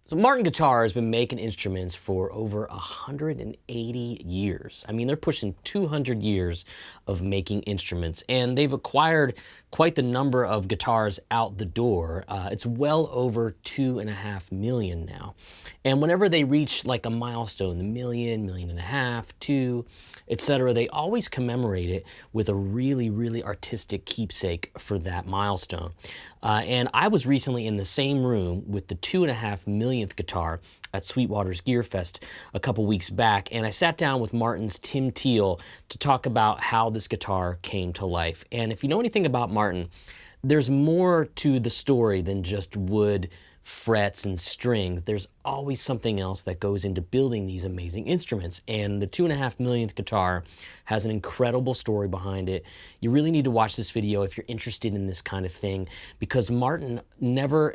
So Martin Guitar has been making instruments for over 180 years. I mean, they're pushing 200 years of making instruments, and they've acquired quite the number of guitars out the door. It's well over 2.5 million now. And whenever they reach like a milestone, the million and a half, 2, etc., they always commemorate it with a really, really artistic keepsake for that milestone. And I was recently in the same room with the 2.5 millionth guitar at Sweetwater's Gear Fest a couple weeks back, and I sat down with Martin's Tim Teel to talk about how this guitar came to life. And if you know anything about Martin, there's more to the story than just wood, frets, and strings. There's always something else that goes into building these amazing instruments, and the 2.5 millionth guitar has an incredible story behind it. You really need to watch this video if you're interested in this kind of thing, because Martin never,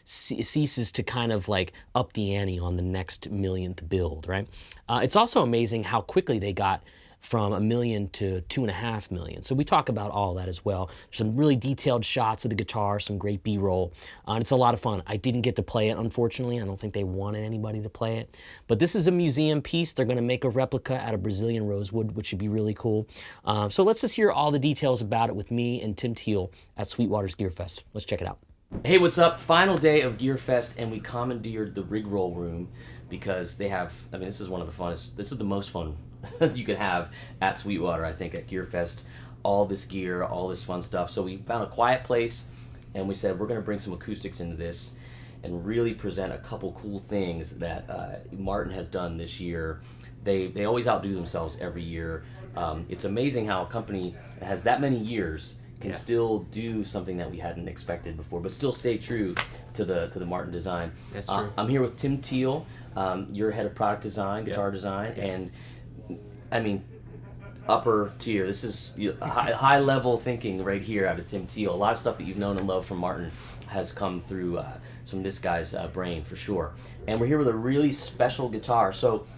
ceases to kind of like up the ante on the next millionth build, right? It's also amazing how quickly they got from 1 million to 2.5 million. So we talk about all that as well. There's some really detailed shots of the guitar, some great B-roll, and it's a lot of fun. I didn't get to play it, unfortunately. I don't think they wanted anybody to play it. But this is a museum piece. They're gonna make a replica out of Brazilian rosewood, which should be really cool. So let's just hear all the details about it with me and Tim Teel at Sweetwater's Gear Fest. Let's check it out. Hey, what's up? Final day of Gear Fest, and we commandeered the rig roll room because they have, I mean, this is one of the funnest, this is the most fun you could have at Sweetwater, I think, at Gear Fest. All this gear, all this fun stuff. So we found a quiet place, and we said we're going to bring some acoustics into this and really present a couple cool things that Martin has done this year. They always outdo themselves every year. It's amazing how a company that has that many years can still do something that we hadn't expected before, but still stay true to the Martin design. That's true. I'm here with Tim Teel. You're head of product design, guitar design, and I mean, upper tier. This is high level thinking right here out of Tim Teel. A lot of stuff that you've known and loved from Martin has come through from this guy's brain for sure. And we're here with a really special guitar. So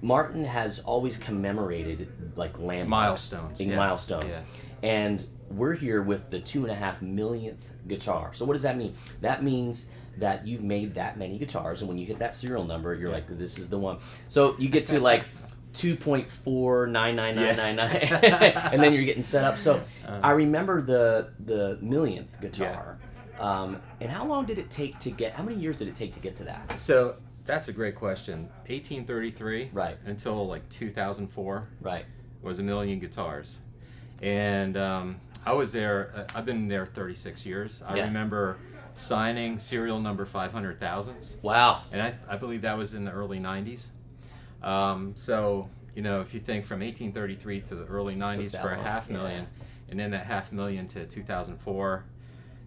Martin has always commemorated like landmarks, milestones, milestones, and we're here with the 2.5 millionth guitar. So what does that mean? That means that you've made that many guitars, and when you hit that serial number, you're like, this is the one. So you get to like 2.499999, and then you're getting set up. So I remember the millionth guitar. And how long did it take to get? How many years did it take to get to that? So that's a great question. 1833, right, until like 2004, right, was 1 million guitars, and I was there. I've been there 36 years. I remember signing serial number 500,000s. Wow. And I believe that was in the early 90s. So, if you think from 1833 to the early 90s for a 500,000, and then that 500,000 to 2004,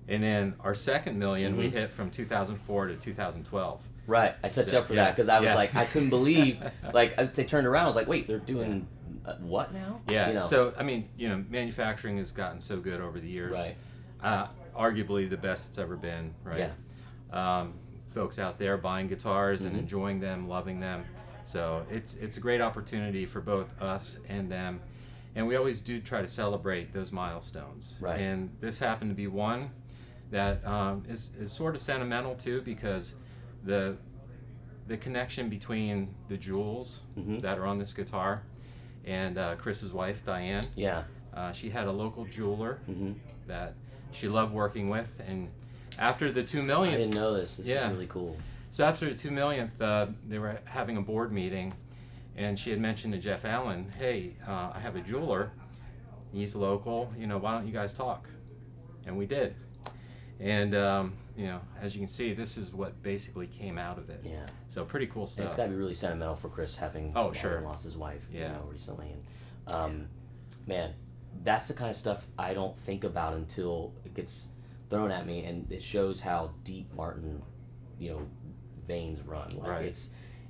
and then our second million we hit from 2004 to 2012. Right, I set you up for that because I was like, I couldn't believe, like, they turned around, I was like, wait, they're doing what now? Yeah, so, I mean, manufacturing has gotten so good over the years. Right. Arguably the best it's ever been, right? Yeah. Folks out there buying guitars and enjoying them, loving them. So it's a great opportunity for both us and them. And we always do try to celebrate those milestones. Right. And this happened to be one that is sort of sentimental too, because the connection between the jewels that are on this guitar and Chris's wife, Diane. Yeah. She had a local jeweler that she loved working with, and after the 2 millionth... I didn't know this. This is really cool. So after the 2 millionth, they were having a board meeting, and she had mentioned to Jeff Allen, hey, I have a jeweler. He's local. Why don't you guys talk? And we did. And, as you can see, this is what basically came out of it. Yeah. So pretty cool stuff. And it's got to be really sentimental for Chris having lost his wife recently. And, man, that's the kind of stuff I don't think about until it gets thrown at me, and it shows how deep Martin, veins run. Like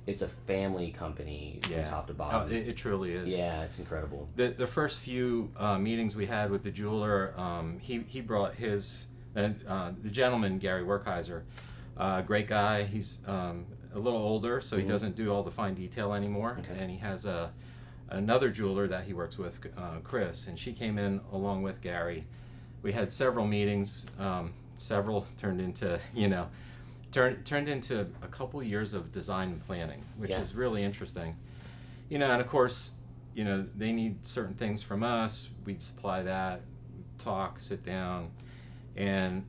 it's a family company from top to bottom. Oh, it truly is. Yeah, it's incredible. The first few meetings we had with the jeweler, he brought his the gentleman, Gary Werkheiser, great guy. He's a little older, so he doesn't do all the fine detail anymore, and he has another jeweler that he works with, Chris, and she came in along with Gary. We had several meetings. Several turned into turned into a couple years of design and planning, which Yeah. is really interesting. You know, and of course, you know, they need certain things from us. We'd supply that, talk, sit down, and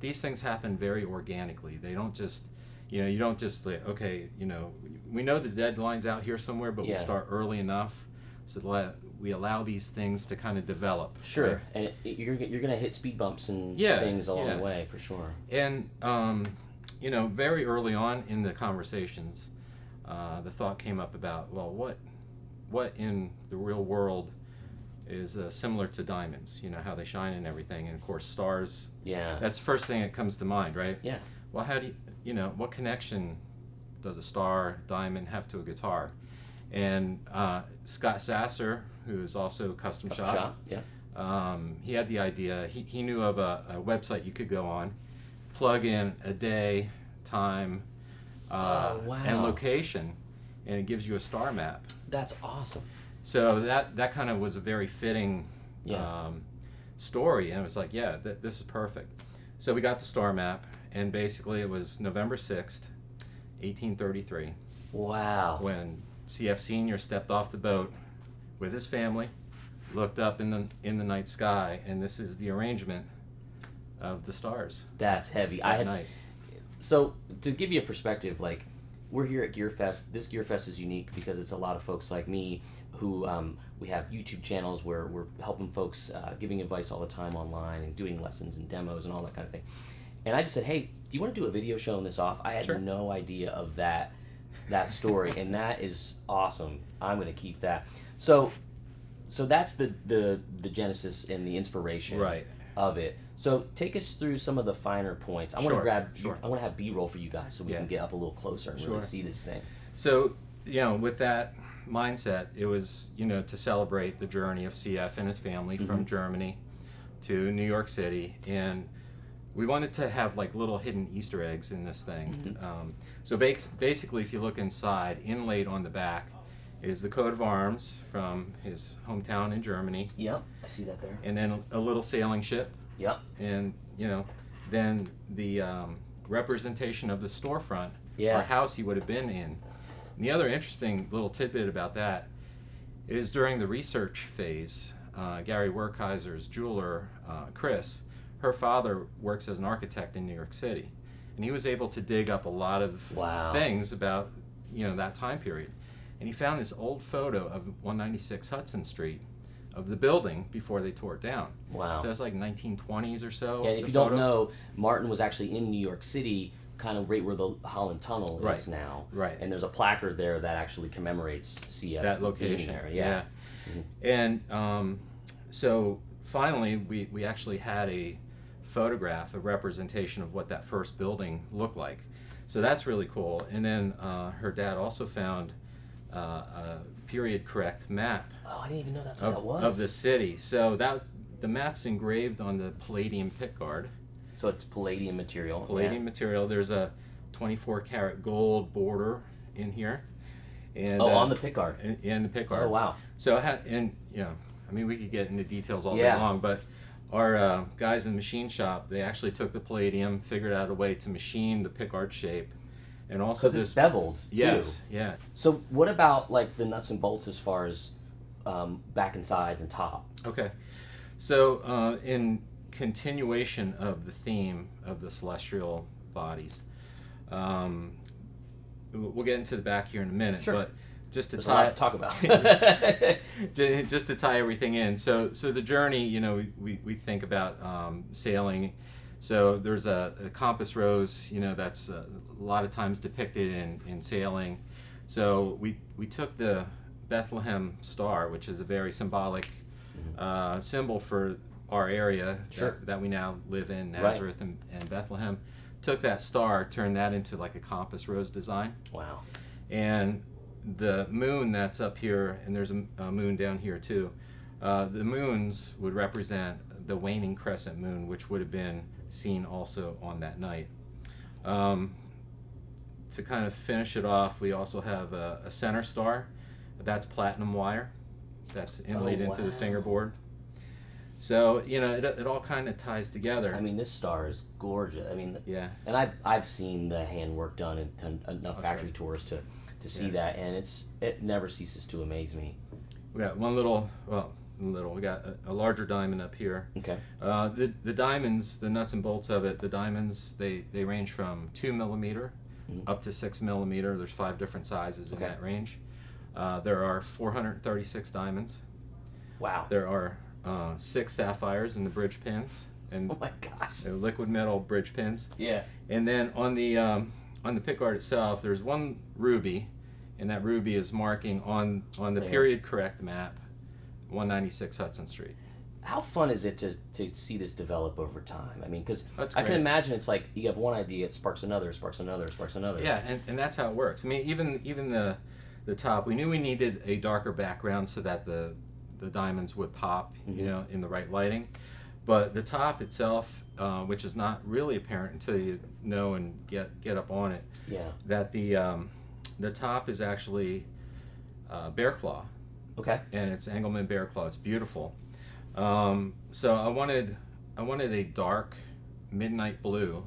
these things happen very organically. They don't just, you know, you don't just like, okay, you know, we know the deadline's out here somewhere, but we Yeah. start early enough so that we allow these things to kind of develop. Sure, right? and you're gonna hit speed bumps and Yeah, things along yeah. the way for sure. And you know, very early on in the conversations, the thought came up about, well, what in the real world is similar to diamonds? You know, how they shine and everything, and of course stars. Yeah. That's the first thing that comes to mind, right? Yeah. Well, how do you know, what connection does a star diamond have to a guitar? And Scott Sasser, who's also Custom Shop, Yeah. he had the idea. He knew of a website you could go on, plug in a day, time, Wow. and location, and it gives you a star map. That's awesome. So that kind of was a very fitting Yeah. story, and it was like, yeah, this is perfect. So we got the star map, and basically it was November 6th, 1833, Wow. when CF Sr. stepped off the boat with his family, looked up in the night sky, and this is the arrangement of the stars That's heavy. at night. So to give you a perspective, like we're here at GearFest. This GearFest is unique because it's a lot of folks like me who we have YouTube channels where we're helping folks, giving advice all the time online and doing lessons and demos and all that kind of thing. And I just said, hey, do you want to do a video showing this off? I had Sure. no idea of that story, and that is awesome. I'm going to keep that. So that's the genesis and the inspiration Right. of it. So take us through some of the finer points. I want to Sure, sure. I want to have B-roll for you guys so we Yeah. can get up a little closer and really Sure. see this thing. So, you know, with that mindset, it was, you know, to celebrate the journey of CF and his family from Germany to New York City, and we wanted to have like little hidden Easter eggs in this thing. So basically, if you look inside, inlaid on the back is the coat of arms from his hometown in Germany, Yep, I see that there. and then a little sailing ship, Yep. and you know, then the representation of the storefront Yeah. or house he would have been in. And the other interesting little tidbit about that is during the research phase, Gary Werkheiser's jeweler, Chris, her father works as an architect in New York City, and he was able to dig up a lot of Wow. things about, you know, that time period. And he found this old photo of 196 Hudson Street of the building before they tore it down. Wow. So it's like 1920s or so. Yeah, if the you photo. don't know, Martin was actually in New York City, kind of right where the Holland Tunnel is Right, now. right. And there's a placard there that actually commemorates CF. that being location. there. Yeah. And so finally, we actually had a photograph, a representation of what that first building looked like. So that's really cool. And then her dad also found a period correct map Oh, I didn't even know that's what that of, was. of the city. So the map's engraved on the palladium pickguard. So it's palladium material. Palladium material. There's a 24 karat gold border in here. And, Yeah. Oh, on the pickguard. in the pickguard. Oh, wow. So and you know, I mean, we could get into details all Yeah. day long, but our guys in the machine shop, they actually took the palladium, figured out a way to machine the pickguard shape, and also Because it's this. beveled, Yes, too. yeah. So what about like the nuts and bolts as far as back and sides and top? Okay. So in continuation of the theme of the celestial bodies, we'll get into the back here in a minute, Sure. but just to There's a lot tie to talk about. just to tie everything in. So the journey, you know, we think about sailing. So there's a compass rose, you know, that's a lot of times depicted in sailing. So we took the Bethlehem star, which is a very symbolic symbol for our area Sure. that we now live in, Right. Nazareth and Bethlehem. Took that star, turned that into like a compass rose design. Wow. And the moon that's up here, and there's a moon down here too, the moons would represent the waning crescent moon, which would have been seen also on that night. To kind of finish it off, we also have a center star. That's platinum wire that's inlaid into the wow. fingerboard. So, you know, it all kind of ties together. I mean, this star is gorgeous. I mean, Yeah. and I've seen the handwork done in enough factory tours to see that, and it never ceases to amaze me. We got one little, we got a larger diamond up here. Okay. The diamonds, the nuts and bolts of it, the diamonds, they range from 2 millimeter up to 6 millimeter. There's 5 different sizes in that range. There are 436 diamonds. Wow. There are 6 sapphires in the bridge pins, and Oh my gosh. they're liquid metal bridge pins. Yeah. And then on the pickguard itself, there's one ruby, and that ruby is marking on the period correct map, 196 Hudson Street. How fun is it to see this develop over time? I mean, because I can great. imagine it's like you have one idea, it sparks another, sparks another, sparks another. Yeah, and that's how it works. I mean, even the top, we knew we needed a darker background so that the diamonds would pop, you know, in the right lighting. But the top itself, which is not really apparent until you know and get up on it, that the top is actually bear claw. Okay. And it's Engelmann bear claw. It's beautiful. So I wanted a dark midnight blue,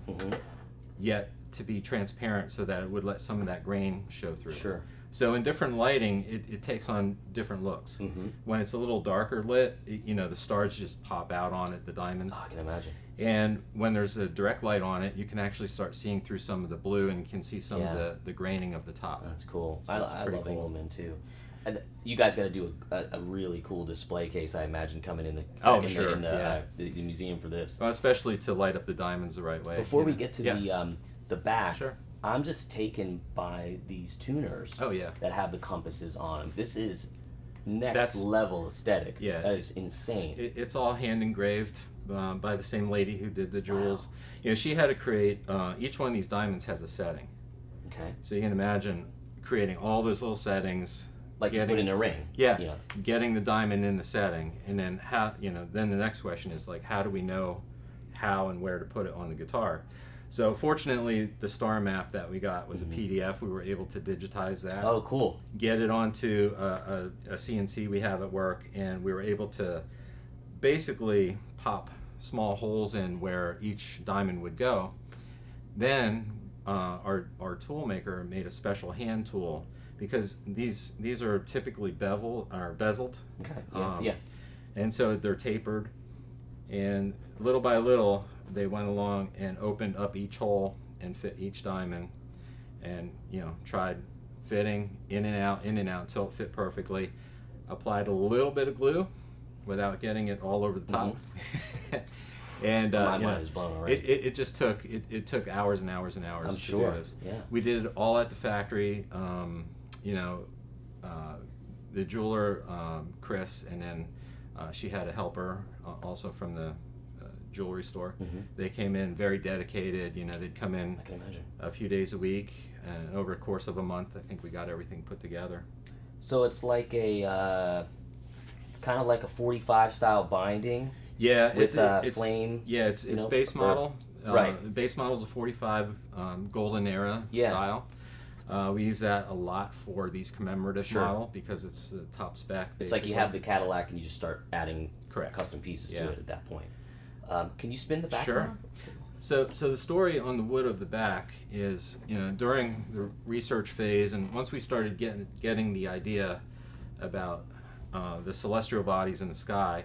yet to be transparent so that it would let some of that grain show through. Sure. So in different lighting, it takes on different looks. When it's a little darker lit, you know, the stars just pop out on it, the diamonds. Oh, I can imagine. And when there's a direct light on it, you can actually start seeing through some of the blue, and you can see some of the graining of the top. That's cool. So I love cool. Engelmann too. And you guys got to do a really cool display case, I imagine, coming in the the museum for this. Well, especially to light up the diamonds the right way. Before we get to the back, Sure. I'm just taken by these tuners that have the compasses on them. This is next level aesthetic. Yeah. That is insane. It's all hand engraved by the same lady who did the jewels. You know, she had to create, each one of these diamonds has a setting. Okay. So you can imagine creating all those little settings. Like you put in a ring. Yeah, getting the diamond in the setting, and then then the next question is like, how do we know how and where to put it on the guitar? So fortunately, the star map that we got was a PDF. We were able to digitize that. Oh, cool. Get it onto a CNC we have at work, and we were able to basically pop small holes in where each diamond would go. Then our tool maker made a special hand tool, because these are typically bezeled. Okay. And so they're tapered, and little by little they went along and opened up each hole and fit each diamond, and tried fitting in and out until it fit perfectly. Applied a little bit of glue without getting it all over the top. And my mind is blown already. It just took hours and hours and hours to do this. Yeah. We did it all at the factory. The jeweler, Chris, and then she had a helper also from the jewelry store. They came in very dedicated. They'd come in I can imagine. a few days a week, and over the course of a month, I think we got everything put together. So it's like a kind of like a 45 style binding. Yeah, with flame. Yeah, it's base model. Right. Base model is a 45 golden era style. We use that a lot for these commemorative model because it's the top spec. It's like you have the Cadillac and you just start adding custom pieces to it at that point. Can you spin the back? Sure. So the story on the wood of the back is, during the research phase, and once we started getting the idea about the celestial bodies in the sky,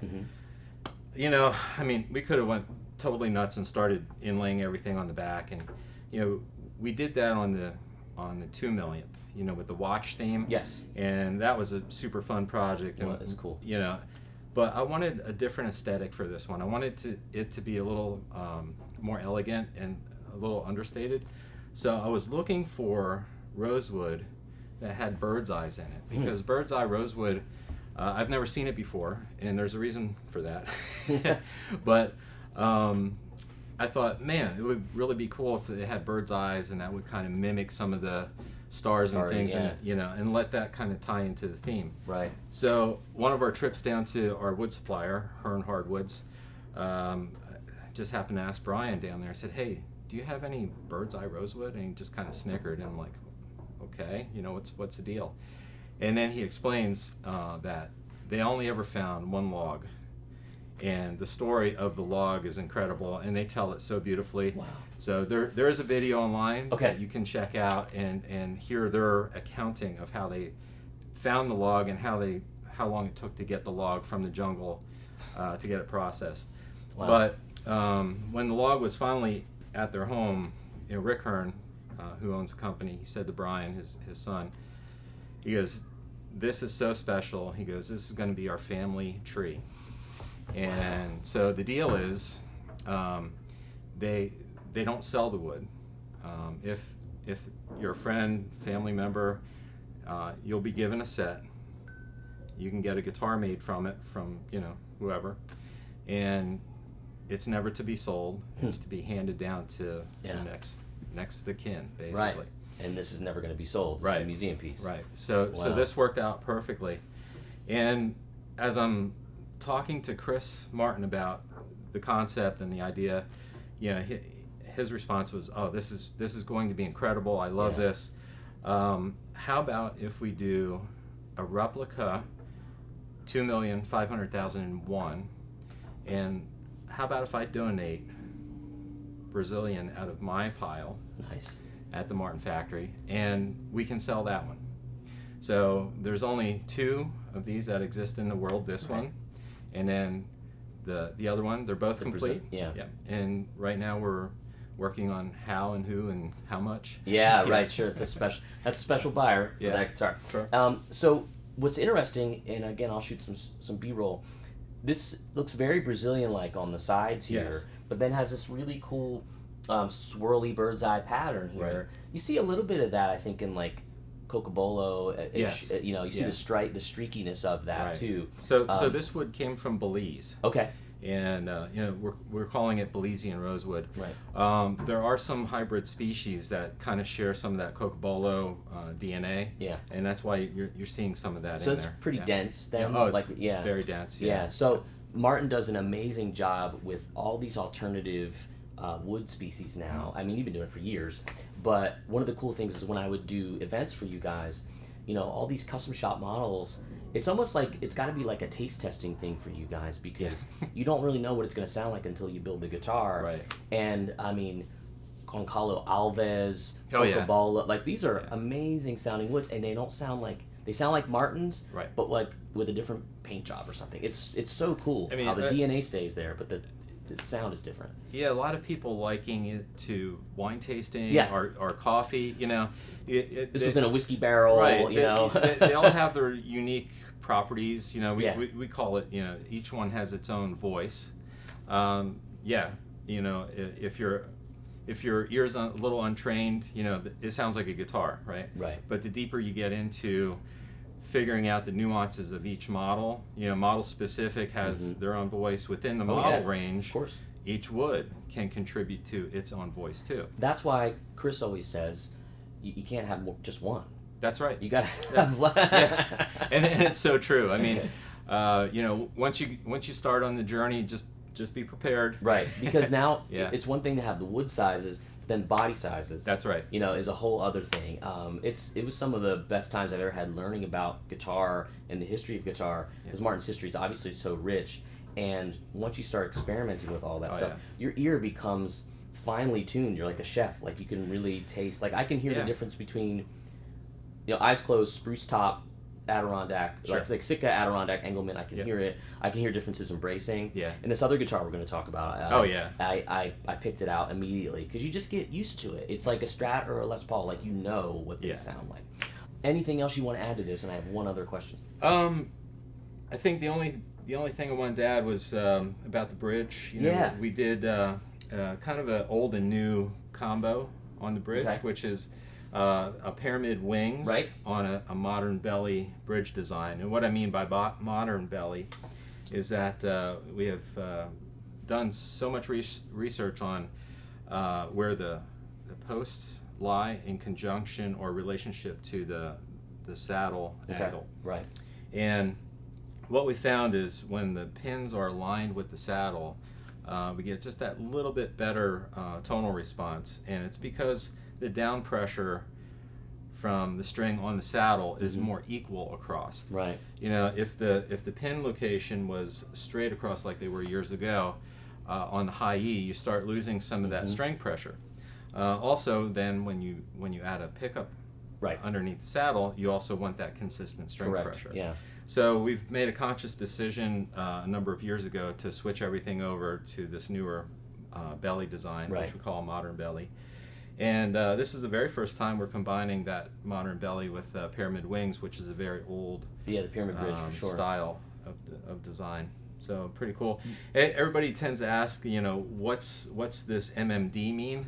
we could have went totally nuts and started inlaying everything on the back, and we did that on the 2 millionth, with the watch theme. Yes. And that was a super fun project. Well, it's cool. But I wanted a different aesthetic for this one. I wanted it to be a little more elegant and a little understated. So I was looking for rosewood that had bird's eyes in it, because bird's eye rosewood, I've never seen it before, and there's a reason for that. But I thought, man, it would really be cool if it had bird's eyes, and that would kind of mimic some of the stars and things in it, and let that kind of tie into the theme. Right. So one of our trips down to our wood supplier, Hearn Hardwoods, just happened to ask Brian down there. I said, hey, do you have any bird's eye rosewood? And he just kind of snickered, and I'm like, okay, what's the deal? And then he explains that they only ever found one log, And the story of the log is incredible, and they tell it so beautifully. Wow. So there is a video online Okay. that you can check out and hear their accounting of how they found the log and how long it took to get the log from the jungle to get it processed. Wow. But when the log was finally at their home, Rick Hearn, who owns the company, he said to Brian, his son, he goes, "This is so special." He goes, "This is going to be our family tree." And so the deal is, they don't sell the wood. If you're a friend, family member, you'll be given a set. You can get a guitar made from it, from whoever, and it's never to be sold. It's to be handed down to the next of kin, basically. Right. And this is never going to be sold. This is a museum piece. Right. So this worked out perfectly. And as I'm talking to Chris Martin about the concept and the idea, his response was, "Oh, this is going to be incredible. I love this. How about if we do a replica 2,500,001, and how about if I donate Brazilian out of my pile at the Martin factory, and we can sell that one." So there's only 2 of these that exist in the world. This one, and then the other one. They're both complete. Yeah. And right now we're working on how and who and how much. Yeah. Right. Sure. That's a special buyer for that guitar. Sure. So what's interesting, and again, I'll shoot some B-roll. This looks very Brazilian-like on the sides here, but then has this really cool swirly bird's eye pattern here. Right. You see a little bit of that, I think, in like Cocobolo. Yes. You see the streakiness of that too. So this wood came from Belize. Okay. And we're calling it Belizean rosewood. Right. There are some hybrid species that kind of share some of that Cocobolo DNA. Yeah. And that's why you're seeing some of that So in it's there. pretty dense then. It's very dense. Yeah. So Martin does an amazing job with all these alternative wood species now. I mean, you've been doing it for years. But one of the cool things is when I would do events for you guys, all these custom shop models, it's almost like it's got to be like a taste testing thing for you guys, because you don't really know what it's going to sound like until you build the guitar. Right. And I mean, Goncalo Alves, Cocobolo, like these are amazing sounding woods, and they don't sound like, they sound like Martins, but like with a different paint job or something. It's so cool how the DNA stays there, but the sound is different. Yeah, a lot of people liking it to wine tasting or coffee. This was in a whiskey barrel. Right. They all have their unique properties. We call it. Each one has its own voice. If your ear's a little untrained, it sounds like a guitar, right? Right. But the deeper you get into figuring out the nuances of each model, model specific has their own voice within the model range. Of course. Each wood can contribute to its own voice too. That's why Chris always says you can't have just one. That's right. You got to have and it's so true. I mean, once you start on the journey, just be prepared. Right, because now it's one thing to have the wood sizes, then body sizes. That's right. Is a whole other thing. It was some of the best times I've ever had learning about guitar and the history of guitar, because Martin's history is obviously so rich. And once you start experimenting with all that stuff, your ear becomes finely tuned. You're like a chef. Like you can really taste. Like I can hear the difference between, eyes closed, spruce top, Adirondack, like Sitka, Adirondack, Engelmann. I can hear it. I can hear differences in bracing. Yeah. And this other guitar we're going to talk about. I picked it out immediately because you just get used to it. It's like a Strat or a Les Paul. Like what they sound like. Anything else you want to add to this? And I have one other question. I think the only thing I wanted to add was about the bridge. We did kind of an old and new combo on the bridge, which is a pyramid wings on a modern belly bridge design. And what I mean by modern belly is that we have done so much research on where the posts lie in conjunction or relationship to the saddle angle. Right. And what we found is when the pins are aligned with the saddle, we get just that little bit better tonal response, and it's because the down pressure from the string on the saddle is more equal across. Right. You know, if the pin location was straight across like they were years ago, on the high E, you start losing some of that string pressure. Also, then when you add a pickup underneath the saddle, you also want that consistent string pressure. Yeah. So we've made a conscious decision a number of years ago to switch everything over to this newer belly design, which we call a modern belly. And this is the very first time we're combining that modern belly with pyramid wings, which is a very old the pyramid bridge for sure. style of design. So pretty cool. Everybody tends to ask, you know, what's this MMD mean?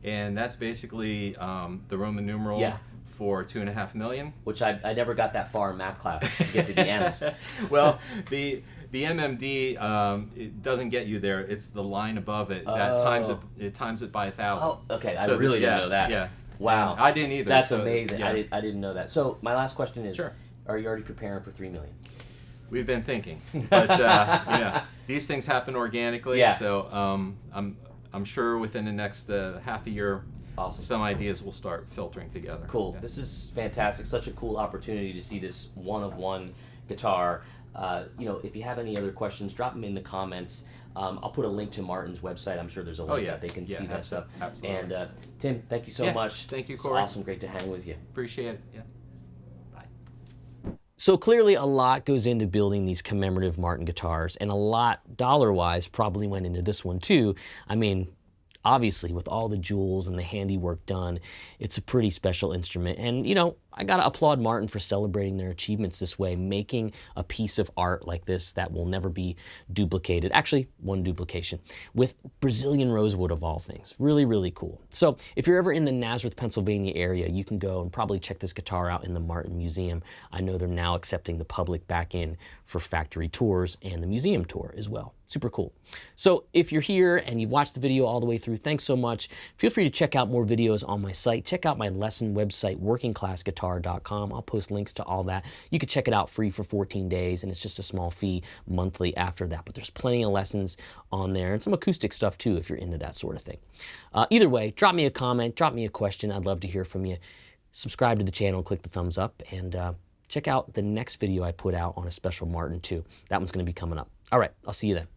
And that's basically the Roman numeral for 2.5 million. Which I never got that far in math class to get to the M's. Well, the MMD it doesn't get you there. It's the line above it that times it by 1,000. Oh, okay. I really didn't know that. Yeah. Wow. And I didn't either. That's so, amazing. Yeah. I didn't know that. So my last question is, Sure. Are you already preparing for 3 million? We've been thinking, but these things happen organically. Yeah. So I'm sure within the next half a year, some ideas will start filtering together. Cool. Yeah. This is fantastic. Such a cool opportunity to see this one-of-one guitar. You know, if you have any other questions, drop them in the comments. I'll put a link to Martin's website. I'm sure there's a link that they can see that stuff. Absolutely. And Tim, thank you so much. Thank you, It's Corey. awesome. Great to hang with you. Appreciate it. Yeah. So clearly a lot goes into building these commemorative Martin guitars, and a lot, dollar-wise, probably went into this one too. I mean, obviously, with all the jewels and the handiwork done, it's a pretty special instrument. And, you know, I gotta applaud Martin for celebrating their achievements this way, making a piece of art like this that will never be duplicated. Actually, one duplication, with Brazilian rosewood of all things. Really, really cool. So if you're ever in the Nazareth, Pennsylvania area, you can go and probably check this guitar out in the Martin Museum. I know they're now accepting the public back in for factory tours and the museum tour as well. Super cool. So if you're here and you've watched the video all the way through, thanks so much. Feel free to check out more videos on my site. Check out my lesson website, workingclassguitar.com. I'll post links to all that. You can check it out free for 14 days, and it's just a small fee monthly after that. But there's plenty of lessons on there and some acoustic stuff too if you're into that sort of thing. Either way, drop me a comment, drop me a question. I'd love to hear from you. Subscribe to the channel, click the thumbs up, and check out the next video I put out on a special Martin too. That one's going to be coming up. All right, I'll see you then.